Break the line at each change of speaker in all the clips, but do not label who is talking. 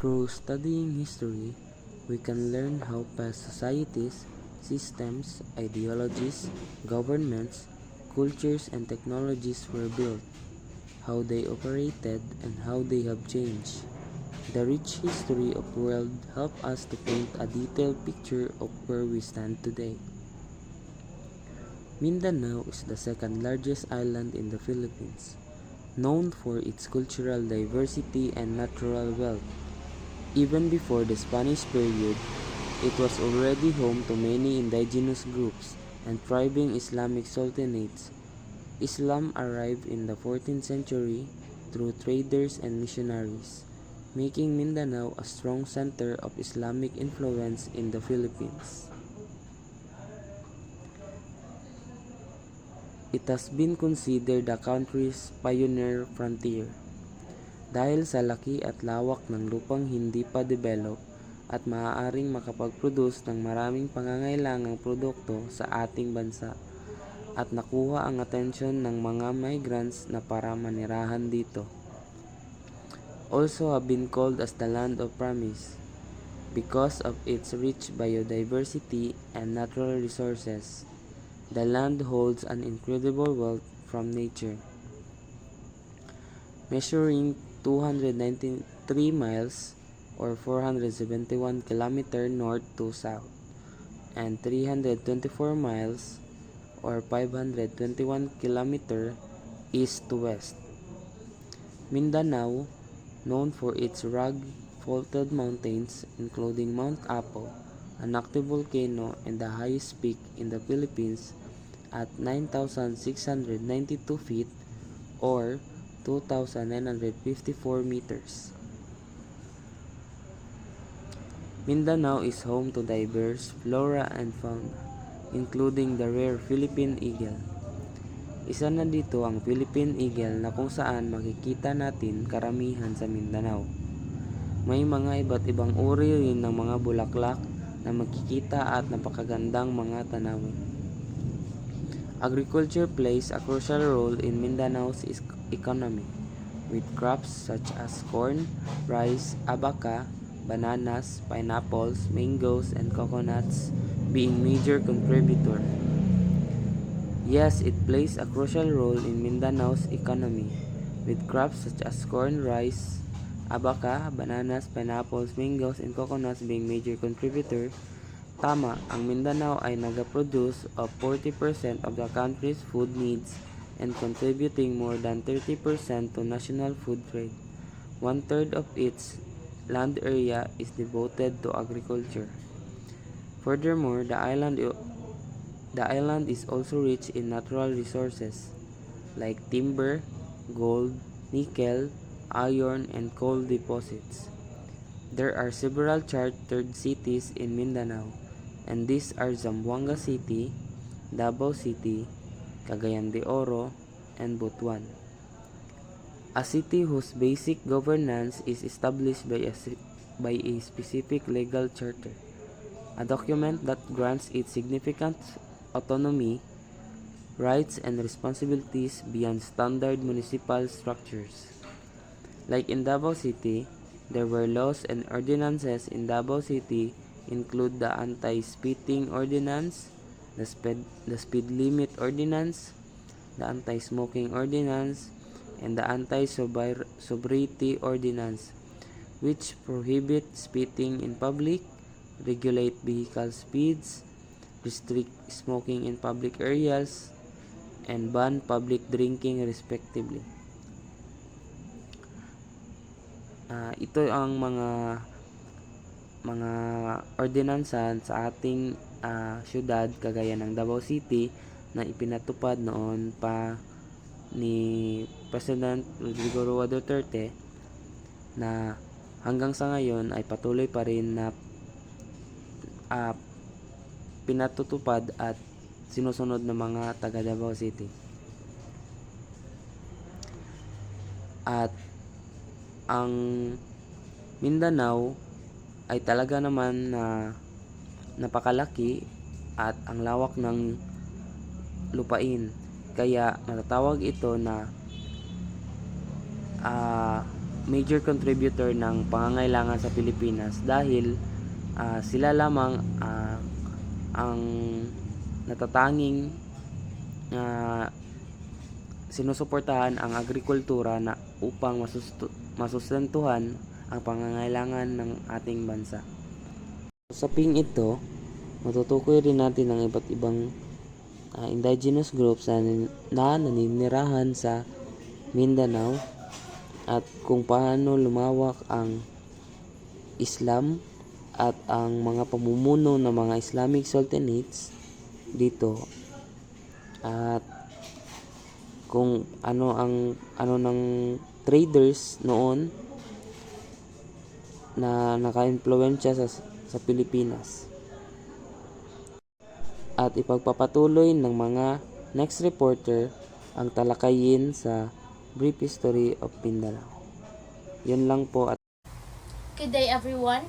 Through studying history, we can learn how past societies, systems, ideologies, governments, cultures, and technologies were built, how they operated, and how they have changed. The rich history of the world help us to paint a detailed picture of where we stand today. Mindanao is the second largest island in the Philippines, known for its cultural diversity and natural wealth. Even before the Spanish period, it was already home to many indigenous groups and thriving Islamic sultanates. Islam arrived in the 14th century through traders and missionaries, making Mindanao a strong center of Islamic influence in the Philippines. It has been considered the country's pioneer frontier dahil sa laki at lawak ng lupang hindi pa develop at maaaring makapag-produce ng maraming pangangailangang produkto sa ating bansa at nakuha ang atensyon ng mga migrants na para manirahan dito. Also have been called as the land of promise because of its rich biodiversity and natural resources. The land holds an incredible wealth from nature, measuring 293 miles or 471 km north to south and 324 miles or 521 km east to west. Mindanao, known for its rugged, faulted mountains including Mount Apo, an active volcano and the highest peak in the Philippines at 9,692 feet or 2,954 meters. Mindanao is home to diverse flora and fauna, including the rare Philippine eagle. Isa na dito ang Philippine eagle na kung saan makikita natin karamihan sa Mindanao. May mga iba't ibang uri rin ng mga bulaklak na makikita at napakagandang mga tanawin. Agriculture plays a crucial role in Mindanao's economy, with crops such as corn, rice, abaca, bananas, pineapples, mangoes, and coconuts being major contributor. Yes, it plays a crucial role in Mindanao's economy, with crops such as corn, rice, abaca, bananas, pineapples, mangoes, and coconuts being major contributor. Tama, ang Mindanao ay nag-produce of 40% of the country's food needs and contributing more than 30% to national food trade. One-third of its land area is devoted to agriculture. Furthermore, the island is also rich in natural resources like timber, gold, nickel, iron, and coal deposits. There are several chartered cities in Mindanao, and these are Zamboanga City, Davao City, Cagayan de Oro, and Butuan. A city whose basic governance is established by a specific legal charter, a document that grants it significant autonomy, rights, and responsibilities beyond standard municipal structures. Like in Davao City, there were laws and ordinances in Davao City include the anti-speeding ordinance, the speed limit ordinance, the anti-smoking ordinance, and the anti-sobriety ordinance, which prohibit speeding in public, regulate vehicle speeds, restrict smoking in public areas, and ban public drinking respectively. Ito ang mga ordinansa sa ating syudad kagaya ng Davao City na ipinatupad noon pa ni President Rodrigo Roa Duterte na hanggang sa ngayon ay patuloy pa rin na pinatutupad at sinusunod ng mga taga Davao City. At ang Mindanao ay talaga naman na napakalaki at ang lawak ng lupain. Kaya matatawag ito na major contributor ng pangangailangan sa Pilipinas dahil sila lamang ang natatanging sinusuportahan ang agrikultura na upang masustentuhan ang pangangailangan ng ating bansa. Sa ping ito, matutukoy rin natin ang iba't ibang indigenous groups na naninirahan sa Mindanao at kung paano lumawak ang Islam at ang mga pamumuno ng mga Islamic sultanates dito, at kung ano ng traders noon na naka-impluwensya sa Pilipinas. At ipagpapatuloy ng mga next reporter ang talakayin sa Brief History of Mindanao. Yun lang po.
Good day everyone.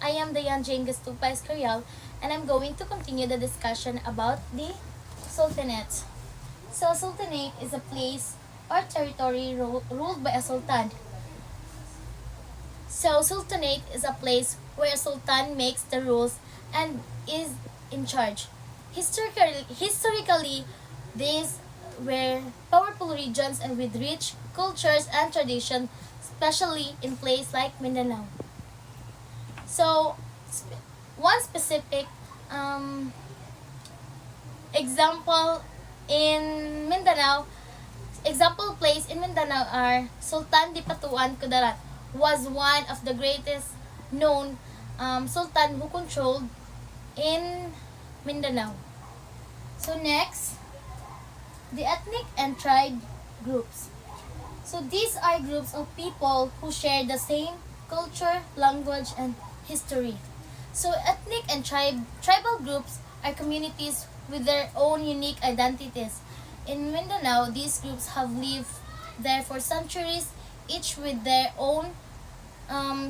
I am Dayan Jengus Tupais Carial and I'm going to continue the discussion about the Sultanate. So Sultanate is a place or territory ruled by a Sultan. So Sultanate is a place where a Sultan makes the rules and is in charge. Historically, these were powerful regions and with rich cultures and tradition, especially in places like Mindanao. So, one specific example place in Mindanao are Sultan di Patuan Kudarat was one of the greatest known Sultan who controlled in Mindanao. So next, the ethnic and tribe groups. So these are groups of people who share the same culture, language, and history. So ethnic and tribal groups are communities with their own unique identities. In Mindanao, these groups have lived there for centuries, each with their own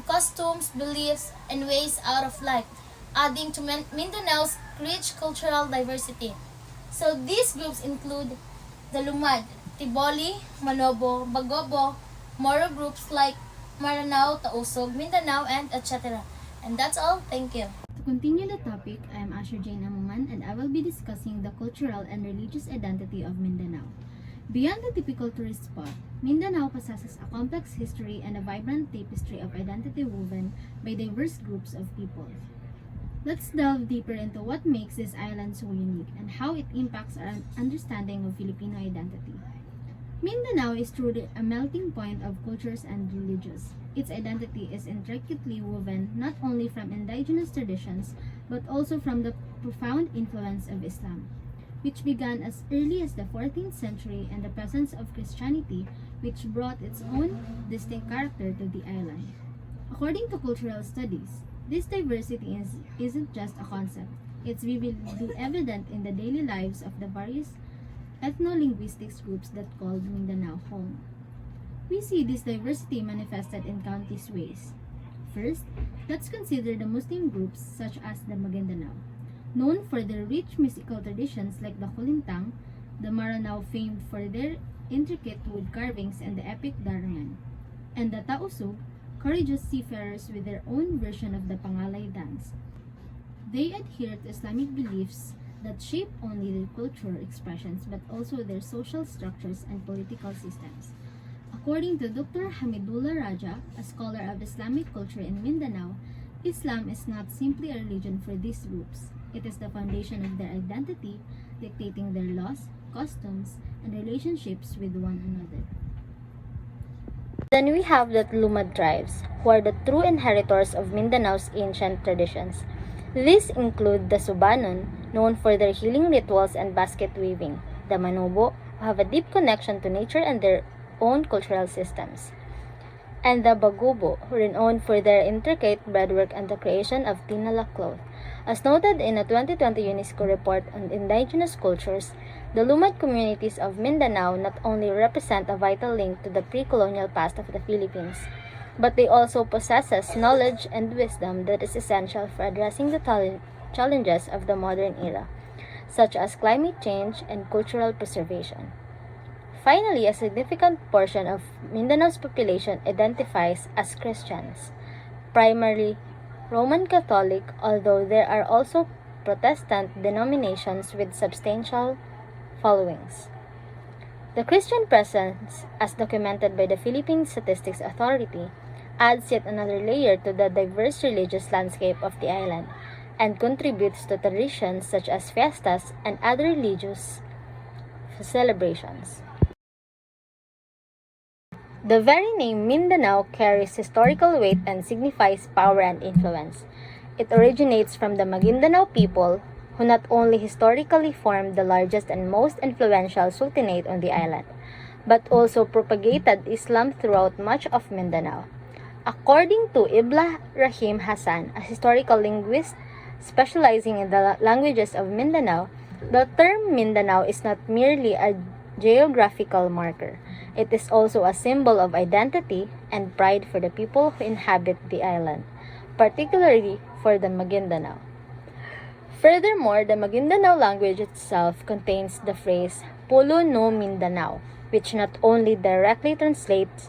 customs, beliefs, and ways out of life, adding to Mindanao's rich cultural diversity. So these groups include the Lumad, Tiboli, Manobo, Bagobo, Moro groups like Maranao, Tausog, Mindanao, and etc. And that's all. Thank you.
To continue the topic, I am Asher Jane Amuman and I will be discussing the cultural and religious identity of Mindanao. Beyond the typical tourist spot, Mindanao possesses a complex history and a vibrant tapestry of identity woven by diverse groups of people. Let's delve deeper into what makes this island so unique and how it impacts our understanding of Filipino identity. Mindanao is truly a melting point of cultures and religions. Its identity is intricately woven not only from indigenous traditions but also from the profound influence of Islam, which began as early as the 14th century, and the presence of Christianity, which brought its own distinct character to the island. According to cultural studies, this diversity isn't just a concept. It's vividly evident in the daily lives of the various ethno-linguistics groups that called Mindanao home. We see this diversity manifested in countless ways. First, let's consider the Muslim groups such as the Maguindanao. Known for their rich musical traditions like the Kulintang, the Maranao famed for their intricate wood carvings and the epic Darangan, and the Tausug, courageous seafarers with their own version of the Pangalay dance. They adhere to Islamic beliefs that shape only their cultural expressions but also their social structures and political systems. According to Dr. Hamidullah Raja, a scholar of Islamic culture in Mindanao, Islam is not simply a religion for these groups. It is the foundation of their identity, dictating their laws, customs, and relationships with one another.
Then we have the Lumad tribes, who are the true inheritors of Mindanao's ancient traditions. These include the Subanon, known for their healing rituals and basket weaving, the Manobo, who have a deep connection to nature and their own cultural systems, and the Bagubo, who are renowned for their intricate beadwork and the creation of tinala cloth. As noted in a 2020 UNESCO report on indigenous cultures, the Lumad communities of Mindanao not only represent a vital link to the pre-colonial past of the Philippines, but they also possess knowledge and wisdom that is essential for addressing the challenges of the modern era, such as climate change and cultural preservation.
Finally, a significant portion of Mindanao's population identifies as Christians, primarily Roman Catholic, although there are also Protestant denominations with substantial followings. The Christian presence, as documented by the Philippine Statistics Authority, adds yet another layer to the diverse religious landscape of the island and contributes to traditions such as fiestas and other religious celebrations. The very name Mindanao carries historical weight and signifies power and influence. It originates from the Maguindanao people, who not only historically formed the largest and most influential sultanate on the island, but also propagated Islam throughout much of Mindanao. According to Ibn Rahim Hassan, a historical linguist specializing in the languages of Mindanao, the term Mindanao is not merely a geographical marker. It is also a symbol of identity and pride for the people who inhabit the island, particularly for the Maguindanao. Furthermore, the Maguindanao language itself contains the phrase Pulo no Mindanao, which not only directly translates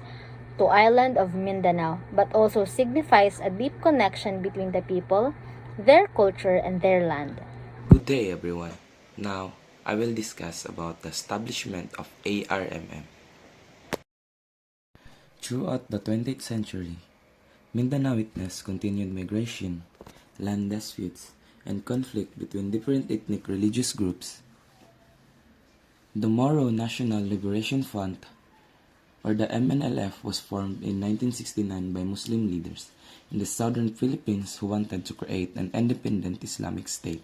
to Island of Mindanao, but also signifies a deep connection between the people, their culture, and their land.
Good day, everyone. Now, I will discuss about the establishment of ARMM. Throughout the 20th century, Mindanao witnessed continued migration, land disputes, and conflict between different ethnic religious groups. The Moro National Liberation Front, or the MNLF, was formed in 1969 by Muslim leaders in the southern Philippines who wanted to create an independent Islamic state.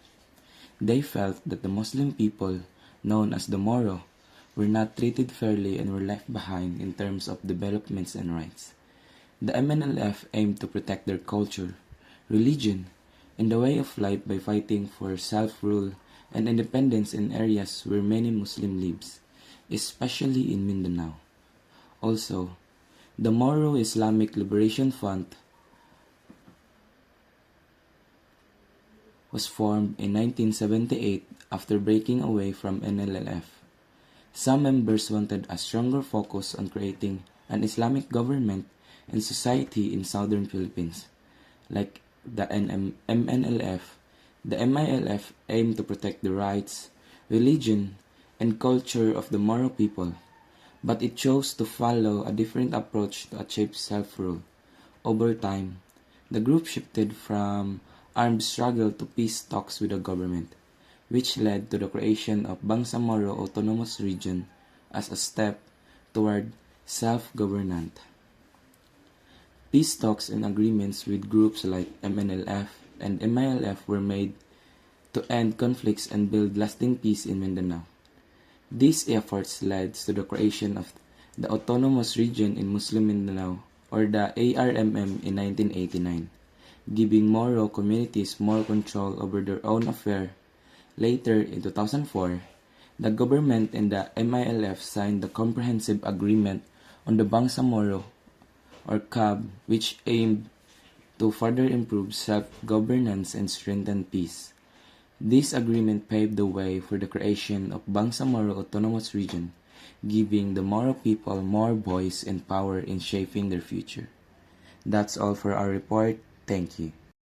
They felt that the Muslim people, known as the Moro, were not treated fairly and were left behind in terms of developments and rights. The MNLF aimed to protect their culture, religion, and the way of life by fighting for self-rule and independence in areas where many Muslims live, especially in Mindanao. Also, the Moro Islamic Liberation Front was formed in 1978 after breaking away from NLLF. Some members wanted a stronger focus on creating an Islamic government and society in southern Philippines. Like the MNLF, the MILF aimed to protect the rights, religion, and culture of the Moro people, but it chose to follow a different approach to achieve self-rule. Over time, the group shifted from armed struggle to peace talks with the government, which led to the creation of Bangsamoro Autonomous Region as a step toward self-governance. Peace talks and agreements with groups like MNLF and MILF were made to end conflicts and build lasting peace in Mindanao. These efforts led to the creation of the Autonomous Region in Muslim Mindanao, or the ARMM, in 1989, giving Moro communities more control over their own affairs. Later, in 2004, the government and the MILF signed the Comprehensive Agreement on the Bangsamoro, or CAB, which aimed to further improve self-governance and strengthen peace. This agreement paved the way for the creation of Bangsamoro Autonomous Region, giving the Moro people more voice and power in shaping their future. That's all for our report. Thank you.